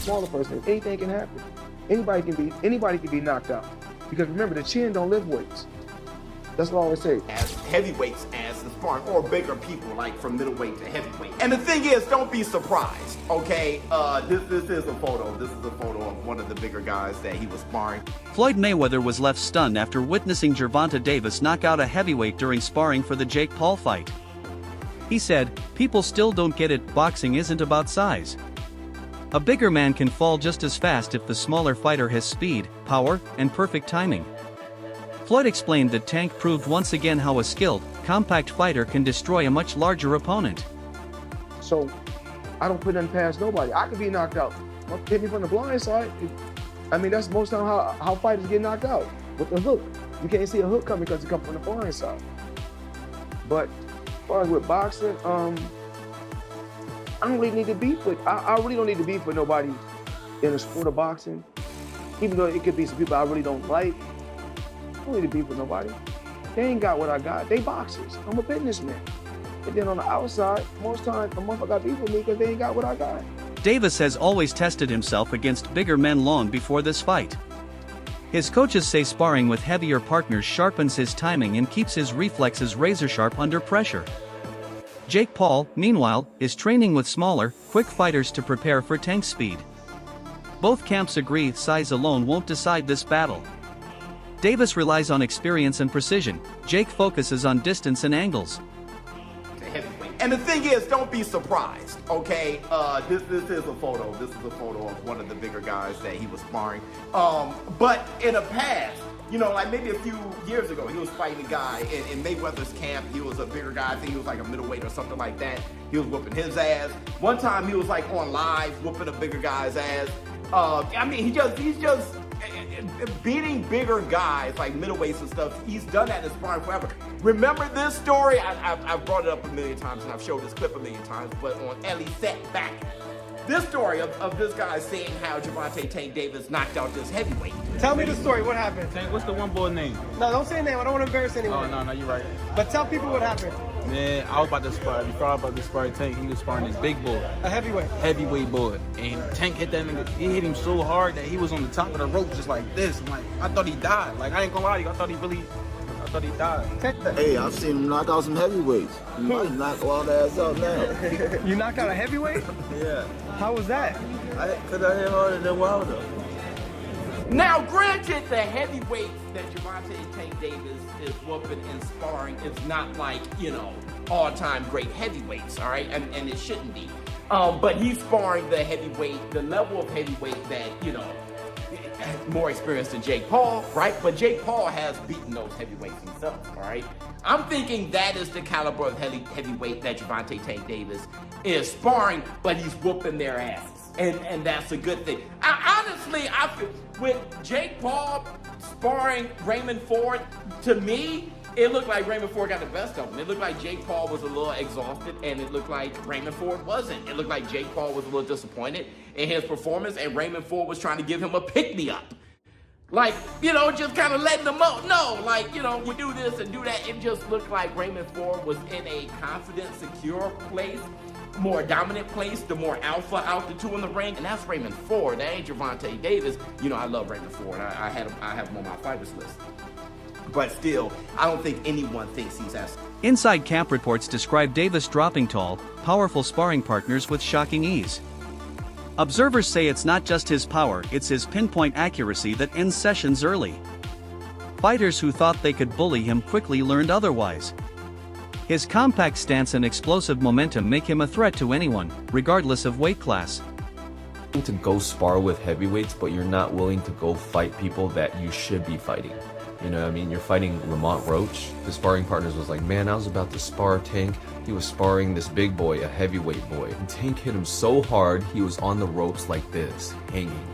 smaller person, anything can happen. Anybody can be knocked out. Because remember, the chin don't lift weights. That's what I always say. As heavyweights as the sparring, or bigger people, like from middleweight to heavyweight. And the thing is, don't be surprised, okay? This is a photo. This is a photo of one of the bigger guys that he was sparring. Floyd Mayweather was left stunned after witnessing Gervonta Davis knock out a heavyweight during sparring for the Jake Paul fight. He said, "People still don't get it, boxing isn't about size. A bigger man can fall just as fast if the smaller fighter has speed, power, and perfect timing." Floyd explained that Tank proved once again how a skilled, compact fighter can destroy a much larger opponent. So, I don't put nothing past nobody. I could be knocked out. Hit me from the blind side. I mean, that's most time how fighters get knocked out, with the hook. You can't see a hook coming because it comes from the blind side. But as far as with boxing, I don't really need to beef with. I really don't need to beef with nobody in the sport of boxing. Even though it could be some people I really don't like. I don't need to beef with nobody. They ain't got what I got. They boxers. I'm a businessman. And then on the outside, most times a motherfucker got beef with me because they ain't got what I got. Davis has always tested himself against bigger men long before this fight. His coaches say sparring with heavier partners sharpens his timing and keeps his reflexes razor-sharp under pressure. Jake Paul, meanwhile, is training with smaller, quick fighters to prepare for Tank speed. Both camps agree size alone won't decide this battle. Davis relies on experience and precision. Jake focuses on distance and angles. And the thing is, don't be surprised, okay? This is a photo. This is a photo of one of the bigger guys that he was sparring. But in the past, you know, like maybe a few years ago, he was fighting a guy in Mayweather's camp. He was a bigger guy. I think he was like a middleweight or something like that. He was whooping his ass. One time he was like on live whooping a bigger guy's ass. I mean, he's just beating bigger guys like middleweights and stuff. He's done that in sparring forever. Remember this story? I've brought it up a million times and I've showed this clip a million times, but on Ellie Set Back. This story of this guy saying how Gervonta Tank Davis knocked out this heavyweight. Tell me the story. What happened? Tank, what's the one boy name? No, don't say a name. I don't want to embarrass anyone. Oh, no, you're right. But tell people what happened. Man, I was about to spar. Before I was about to spar Tank, he was sparring this big boy. A heavyweight. Heavyweight boy. And Tank hit that nigga. He hit him so hard that he was on the top of the rope just like this. I'm like, I thought he died. Like, I ain't gonna lie to you. I thought he died. Hey, I've seen him knock out some heavyweights. He might knock all the ass out now. You knocked out a heavyweight? Yeah. How was that? Because I hit harder than Wilder. Now, granted, the heavyweight that Gervonta Tank Davis is whooping and sparring is not like, you know, all-time great heavyweights, all right? And it shouldn't be. But he's sparring the heavyweight, the level of heavyweight that, you know, more experienced than Jake Paul, right? But Jake Paul has beaten those heavyweights himself, all right? I'm thinking that is the caliber of heavyweight that Gervonta Tank Davis is sparring, but he's whooping their asses. And that's a good thing. Honestly, I feel with Jake Paul sparring Raymond Ford, to me, it looked like Raymond Ford got the best of him. It looked like Jake Paul was a little exhausted, and it looked like Raymond Ford wasn't. It looked like Jake Paul was a little disappointed in his performance, and Raymond Ford was trying to give him a pick-me-up. Like, you know, just kind of letting them know. No, like, you know, you do this and do that. It just looked like Raymond Ford was in a confident, secure place, more dominant place, the more alpha out the two in the ring, and that's Raymond Ford. That ain't Gervonta Davis. You know, I love Raymond Ford. I have him on my fighters list. But still, I don't think anyone thinks he's as... Inside camp reports describe Davis dropping tall, powerful sparring partners with shocking ease. Observers say it's not just his power, it's his pinpoint accuracy that ends sessions early. Fighters who thought they could bully him quickly learned otherwise. His compact stance and explosive momentum make him a threat to anyone, regardless of weight class. To go spar with heavyweights, but you're not willing to go fight people that you should be fighting. You know what I mean? You're fighting Lamont Roach. The sparring partners was like, man, I was about to spar Tank. He was sparring this big boy, a heavyweight boy. And Tank hit him so hard, he was on the ropes like this, hanging.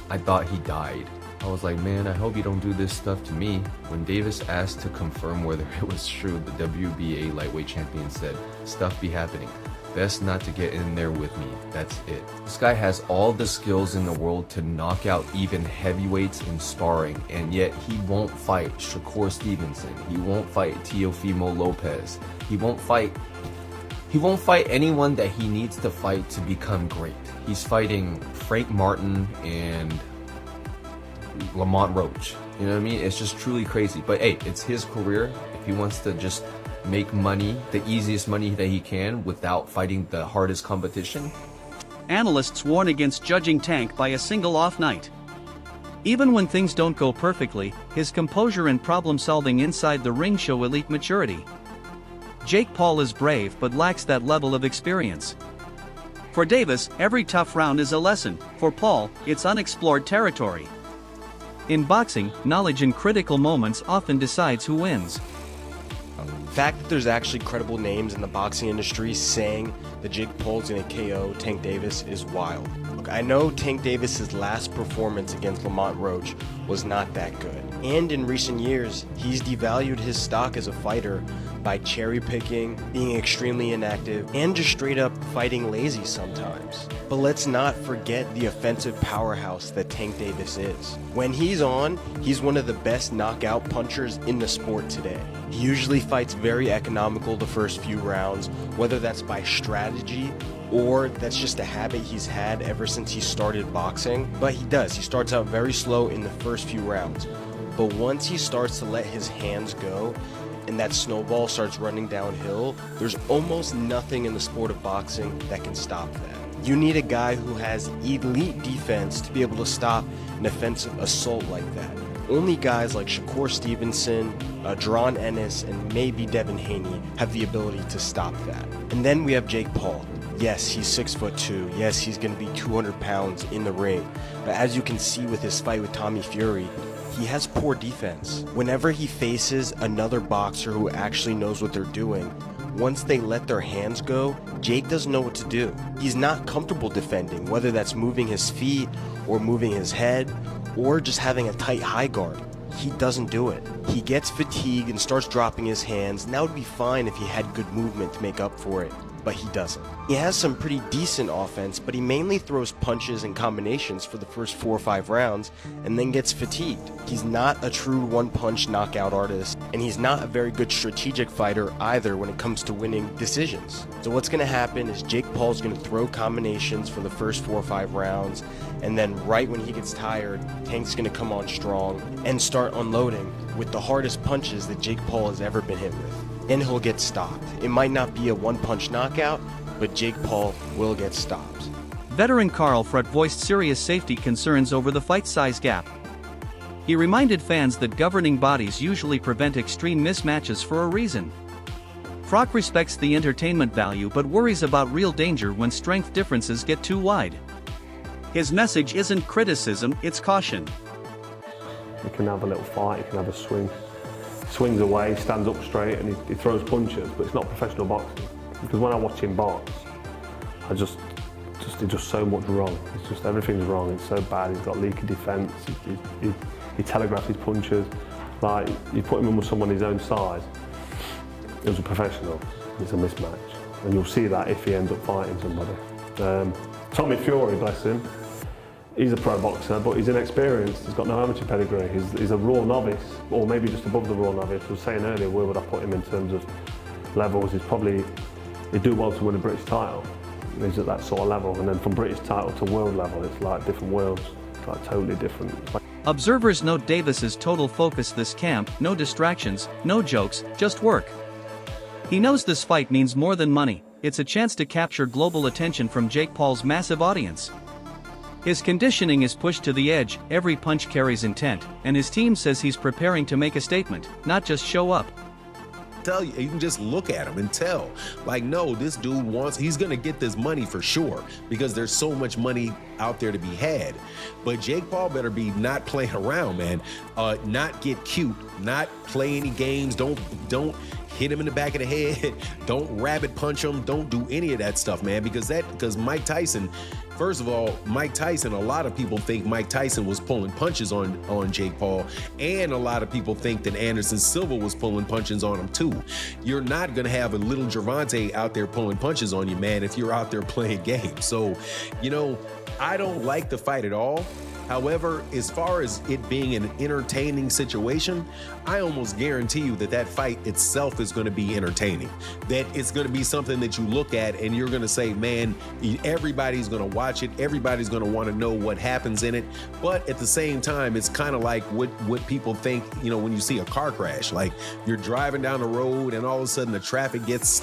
I thought he died. I was like, man, I hope you don't do this stuff to me. When Davis asked to confirm whether it was true, the WBA lightweight champion said, stuff be happening. Best not to get in there with me. That's it. This guy has all the skills in the world to knock out even heavyweights in sparring, and yet he won't fight Shakur Stevenson. He won't fight Teofimo Lopez. He won't fight He won't fight anyone that he needs to fight to become great. He's fighting Frank Martin and Lamont Roach. You know what I mean? It's just truly crazy. But hey, it's his career. If he wants to just make money, the easiest money that he can without fighting the hardest competition. Analysts warn against judging Tank by a single off night. Even when things don't go perfectly, his composure and problem-solving inside the ring show elite maturity. Jake Paul is brave but lacks that level of experience. For Davis, every tough round is a lesson. For Paul, it's unexplored territory. In boxing, knowledge in critical moments often decides who wins. The fact that there's actually credible names in the boxing industry saying that Jake Paul's gonna KO Tank Davis is wild. Look, I know Tank Davis's last performance against Lamont Roach was not that good. And in recent years, he's devalued his stock as a fighter by cherry picking, being extremely inactive, and just straight up fighting lazy sometimes. But let's not forget the offensive powerhouse that Tank Davis is. When he's on, he's one of the best knockout punchers in the sport today. He usually fights very economical the first few rounds, whether that's by strategy or that's just a habit he's had ever since he started boxing. But he starts out very slow in the first few rounds. But once he starts to let his hands go, and that snowball starts running downhill, there's almost nothing in the sport of boxing that can stop that. You need a guy who has elite defense to be able to stop an offensive assault like that. Only guys like Shakur Stevenson, Deron Ennis, and maybe Devin Haney have the ability to stop that. And then we have Jake Paul. Yes, he's 6'2". Yes, he's going to be 200 pounds in the ring. But as you can see with his fight with Tommy Fury, he has poor defense. Whenever he faces another boxer who actually knows what they're doing, once they let their hands go, Jake doesn't know what to do. He's not comfortable defending, whether that's moving his feet or moving his head or just having a tight high guard. He doesn't do it. He gets fatigued and starts dropping his hands, and that would be fine if he had good movement to make up for it, but he doesn't. He has some pretty decent offense, but he mainly throws punches and combinations for the first 4 or 5 rounds and then gets fatigued. He's not a true one-punch knockout artist, and he's not a very good strategic fighter either when it comes to winning decisions. So what's going to happen is Jake Paul's going to throw combinations for the first 4 or 5 rounds, and then right when he gets tired, Tank's going to come on strong and start unloading with the hardest punches that Jake Paul has ever been hit with. And he'll get stopped. It might not be a one-punch knockout, but Jake Paul will get stopped. Veteran Carl Froot voiced serious safety concerns over the fight size gap. He reminded fans that governing bodies usually prevent extreme mismatches for a reason. Froot respects the entertainment value but worries about real danger when strength differences get too wide. His message isn't criticism, it's caution. You can have a little fight, you can have a swing. Swings away, stands up straight, and he throws punches, but it's not professional boxing. Because when I watch him box, he does so much wrong. It's just everything's wrong. It's so bad. He's got leaky defence. He telegraphs his punches. Like you put him in with someone his own size. It was a professional. It's a mismatch, and you'll see that if he ends up fighting somebody. Tommy Fury, bless him. He's a pro boxer, but he's inexperienced. He's got no amateur pedigree. He's a raw novice, or maybe just above the raw novice. I was saying earlier, where would I put him in terms of levels? He'd do well to win a British title. He's at that sort of level, and then from British title to world level, it's like different worlds. It's like totally different. Observers note Davis's total focus this camp, no distractions, no jokes, just work. He knows this fight means more than money. It's a chance to capture global attention from Jake Paul's massive audience. His conditioning is pushed to the edge, every punch carries intent, and his team says he's preparing to make a statement, not just show up. Tell you can just look at him and tell, like, no, this dude he's gonna get this money for sure, because there's so much money out there to be had. But Jake Paul better be not playing around, man. Not get cute, not play any games, don't hit him in the back of the head, don't rabbit punch him, don't do any of that stuff, man, because Mike Tyson, first of all, Mike Tyson, a lot of people think Mike Tyson was pulling punches on Jake Paul, and a lot of people think that Anderson Silva was pulling punches on him too. You're not gonna have a little Gervonta out there pulling punches on you, man, if you're out there playing games. So, I don't like the fight at all. However, as far as it being an entertaining situation, I almost guarantee you that that fight itself is going to be entertaining. That it's going to be something that you look at and you're going to say, man, everybody's going to watch it. Everybody's going to want to know what happens in it. But at the same time, it's kind of like what people think, you know, when you see a car crash. Like you're driving down the road and all of a sudden the traffic gets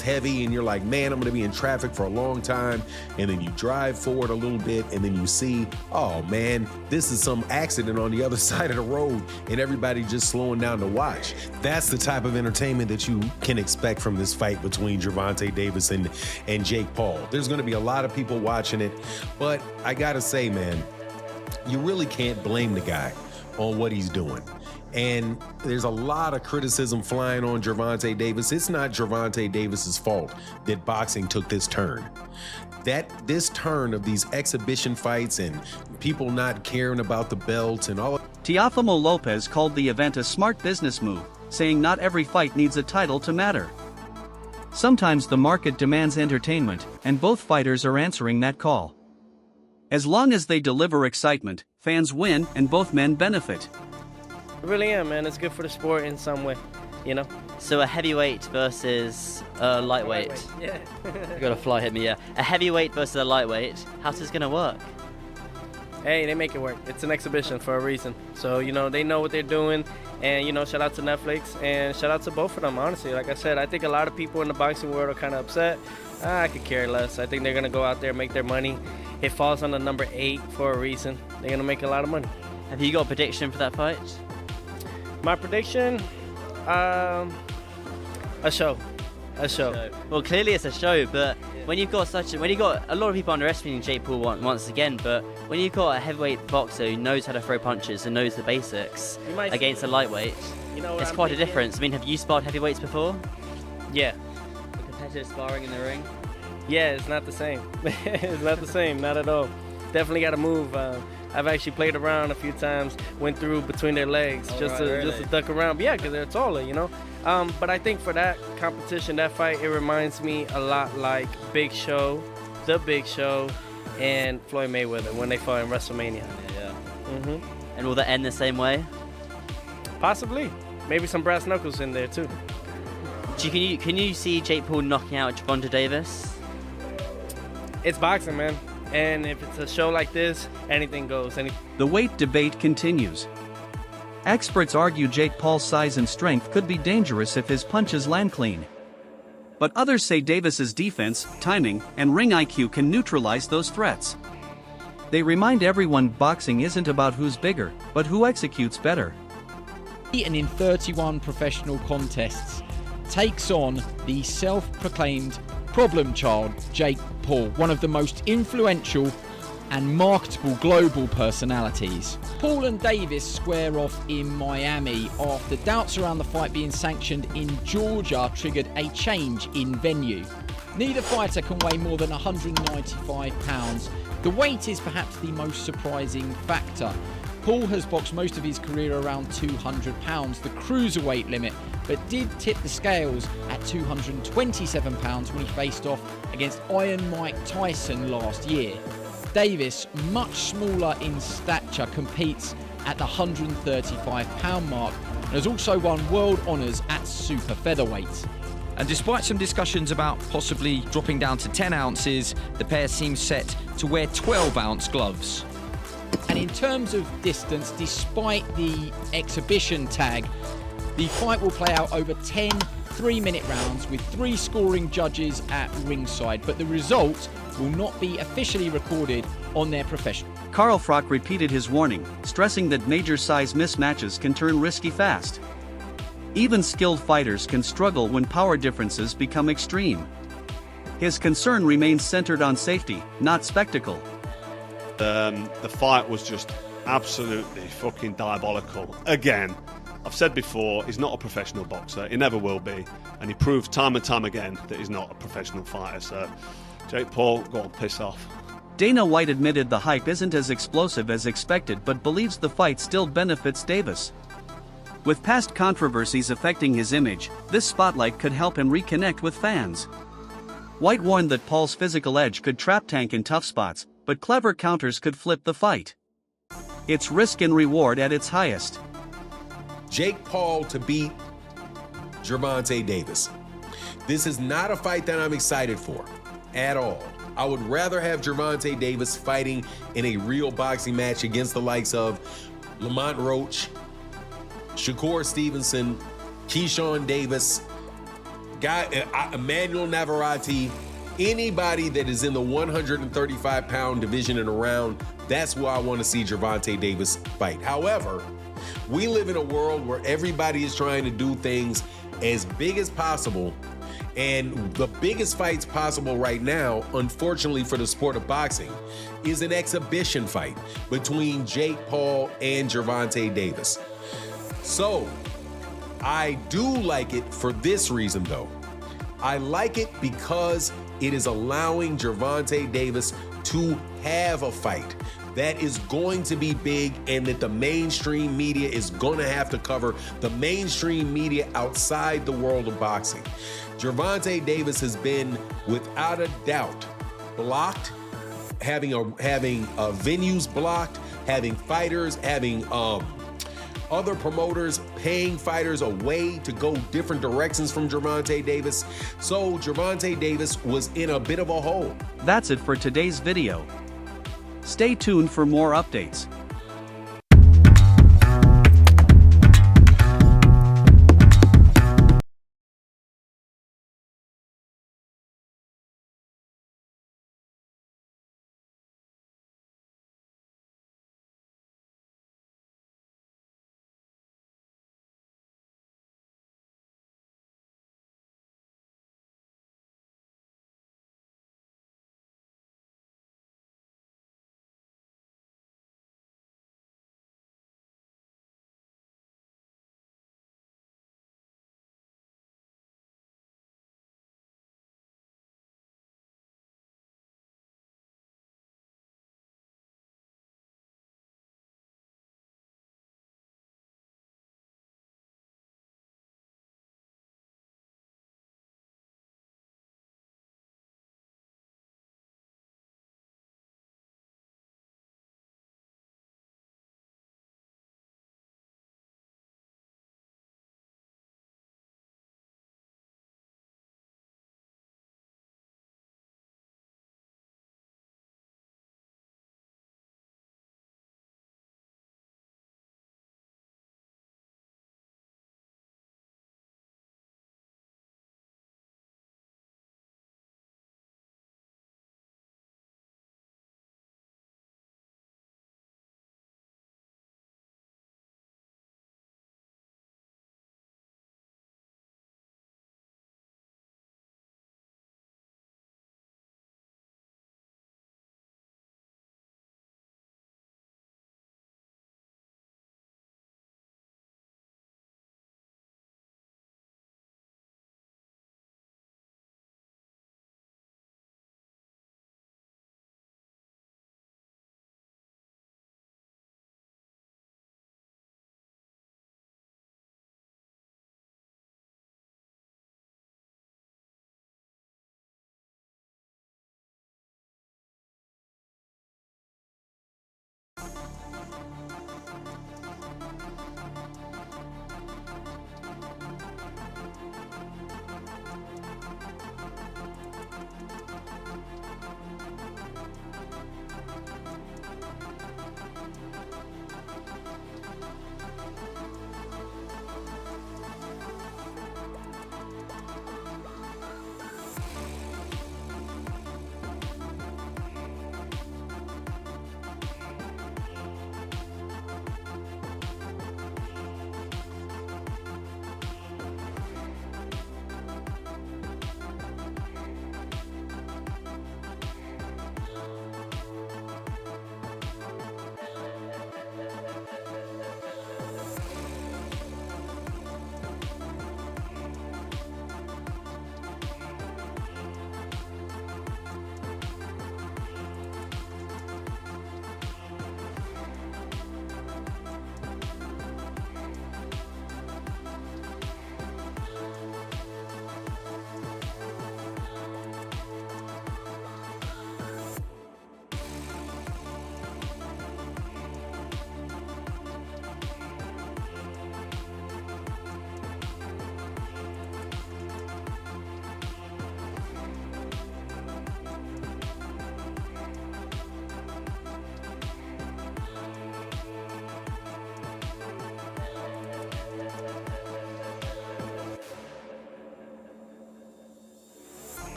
heavy and you're like, man, I'm going to be in traffic for a long time. And then you drive forward a little bit and then you see, oh man, this is some accident on the other side of the road and everybody just slowing down to watch. That's the type of entertainment that you can expect from this fight between Gervonta Davis and Jake Paul. There's going to be a lot of people watching it, but I gotta say, man, you really can't blame the guy on what he's doing. And there's a lot of criticism flying on Gervonta Davis. It's not Gervonta Davis's fault that boxing took this turn. This turn of these exhibition fights and people not caring about the belts and all. Teofimo Lopez called the event a smart business move, saying not every fight needs a title to matter. Sometimes the market demands entertainment, and both fighters are answering that call. As long as they deliver excitement, fans win and both men benefit. I really am, man. It's good for the sport in some way, you know? So a heavyweight versus a lightweight. Yeah. I got a fly hit me, yeah. A heavyweight versus a lightweight. How's this gonna work? Hey, they make it work. It's an exhibition for a reason. So, you know, they know what they're doing. And, you know, shout out to Netflix and shout out to both of them, honestly. Like I said, I think a lot of people in the boxing world are kind of upset. I could care less. I think they're going to go out there and make their money. It falls on the number 8 for a reason. They're going to make a lot of money. Have you got a prediction for that fight? My prediction? A show. A show. Well, clearly it's a show, but when you've got a lot of people underestimating Jake Paul once again, but when you've got a heavyweight boxer who knows how to throw punches and knows the basics against a lightweight, it's quite a difference. I mean, have you sparred heavyweights before? Yeah. Competitive sparring in the ring? Yeah, it's not the same. It's not the same, not at all. Definitely got to move. I've actually played around a few times, went through between their legs just to duck around. Yeah, because they're taller, you know. But I think for that competition, that fight, it reminds me a lot like The Big Show, and Floyd Mayweather when they fought in WrestleMania. Yeah. And will that end the same way? Possibly. Maybe some brass knuckles in there too. Can you see Jake Paul knocking out Gervonta Davis? It's boxing, man. And if it's a show like this, anything goes. The weight debate continues. Experts argue Jake Paul's size and strength could be dangerous if his punches land clean. But others say Davis's defense, timing, and ring IQ can neutralize those threats. They remind everyone boxing isn't about who's bigger, but who executes better. And in 31 professional contests, takes on the self-proclaimed problem child, Jake Paul, one of the most influential and marketable global personalities. Paul and Davis square off in Miami after doubts around the fight being sanctioned in Georgia triggered a change in venue. Neither fighter can weigh more than 195 pounds. The weight is perhaps the most surprising factor. Paul has boxed most of his career around 200 pounds, the cruiserweight limit, but did tip the scales at 227 pounds when he faced off against Iron Mike Tyson last year. Davis, much smaller in stature, competes at the 135 pound mark and has also won world honours at super featherweight. And despite some discussions about possibly dropping down to 10 ounces, the pair seem set to wear 12-ounce gloves. And in terms of distance, despite the exhibition tag, the fight will play out over 10 3-minute rounds with 3 scoring judges at ringside, but the result will not be officially recorded on their professional. Carl Froch repeated his warning, stressing that major size mismatches can turn risky fast. Even skilled fighters can struggle when power differences become extreme. His concern remains centered on safety, not spectacle. The fight was just absolutely fucking diabolical. Again, I've said before, he's not a professional boxer. He never will be. And he proves time and time again that he's not a professional fighter. So, Jake Paul, go on, piss off. Dana White admitted the hype isn't as explosive as expected but believes the fight still benefits Davis. With past controversies affecting his image, this spotlight could help him reconnect with fans. White warned that Paul's physical edge could trap Tank in tough spots, but clever counters could flip the fight. It's risk and reward at its highest. Jake Paul to beat Gervonta Davis. This is not a fight that I'm excited for at all. I would rather have Gervonta Davis fighting in a real boxing match against the likes of Lamont Roach, Shakur Stevenson, Keyshawn Davis, Emmanuel Navarrete, anybody that is in the 135-pound division and around. That's why I want to see Gervonta Davis fight. However, we live in a world where everybody is trying to do things as big as possible. And the biggest fights possible right now, unfortunately for the sport of boxing, is an exhibition fight between Jake Paul and Gervonta Davis. So, I do like it for this reason, though. I like it because it is allowing Gervonta Davis to have a fight that is going to be big and that the mainstream media is going to have to cover, the mainstream media outside the world of boxing. Gervonta Davis has been, without a doubt, blocked, having venues blocked, having fighters, having other promoters paying fighters away to go different directions from Gervonta Davis. So Gervonta Davis was in a bit of a hole. That's it for today's video. Stay tuned for more updates.